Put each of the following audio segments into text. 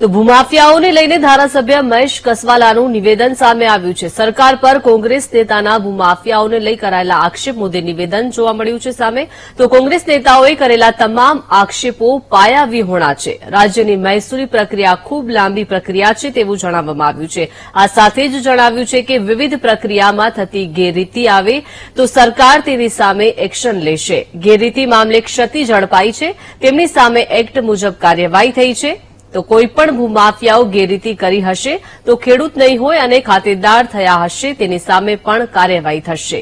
તો ભૂમાફિયાઓને લઈને ધારાસભ્ય મહેશ કસવાલાનું નિવેદન સામે આવ્યું છે। સરકાર પર કોંગ્રેસ નેતાના ભૂમાફિયાઓને લઈ કરાયેલા આક્ષેપ મુદ્દે નિવેદન જોવા મળ્યું છે સામે। તો કોંગ્રેસ નેતાઓએ કરેલા તમામ આક્ષેપો પાયાવિહોણા છે। રાજ્યની મહેસૂલી પ્રક્રિયા ખૂબ લાંબી પ્રક્રિયા છે તેવું જણાવવામાં આવ્યું છે। આ સાથે જ જણાવ્યું છે કે વિવિધ પ્રક્રિયામાં થતી ગેરરીતિ આવે તો સરકાર તેની સામે એક્શન લેશે। ગેરરીતિ મામલે ક્ષતિ ઝડપાઈ છે, તેમની સામે એક્ટ મુજબ કાર્યવાહી થઈ છે। તો કોઈપણ ભૂમાફિયાઓ ગેરરીતિ કરી હશે તો ખેડૂત નહીં હોય અને ખાતેદાર થયા હશે તેની સામે પણ કાર્યવાહી થશે।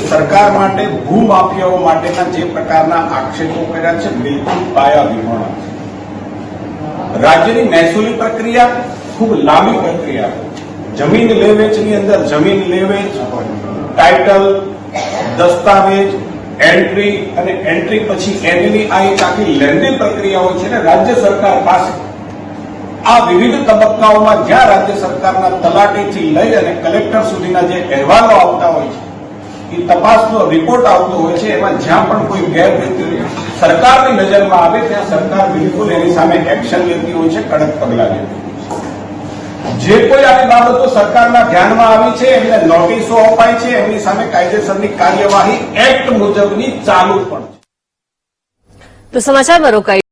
સરકાર માટે ભૂમાફિયાઓ માટેના જે પ્રકારના આક્ષેપો કર્યા છે બિલકુલ પાયાવિહોણા છે। રાજ્યની મહેસૂલી પ્રક્રિયા ખૂબ લાંબી પ્રક્રિયા છે। જમીન લેવેચની અંદર જમીન લેવેચ, ટાઇટલ, દસ્તાવેજ, એન્ટ્રી અને એન્ટ્રી પછી એની આ એક આખી લેન્ડિંગ પ્રક્રિયાઓ છે ને રાજ્ય સરકાર પાસે આ વિવિધ તબક્કાઓમાં જ્યાં રાજ્ય સરકારના તલાટીથી લઈ અને કલેક્ટર સુધીના જે અહેવાલો આવતા હોય છે એ તપાસનો રિપોર્ટ આવતો હોય છે, એમાં જ્યાં પણ કોઈ ગેરરીતિ સરકારની નજરમાં આવે ત્યાં સરકાર બિલકુલ એની સામે એક્શન લેતી હોય છે, કડક પગલાં લેતી હોય છે। જે કોઈ આવી બાબતો સરકારના ધ્યાનમાં આવી છે એમને નોટિસો અપાય છે, એમની સામે કાયદેસરની કાર્યવાહી એક્ટ મુજબની ચાલુ પણ છે। તો સમાચારમાં રોકાઈ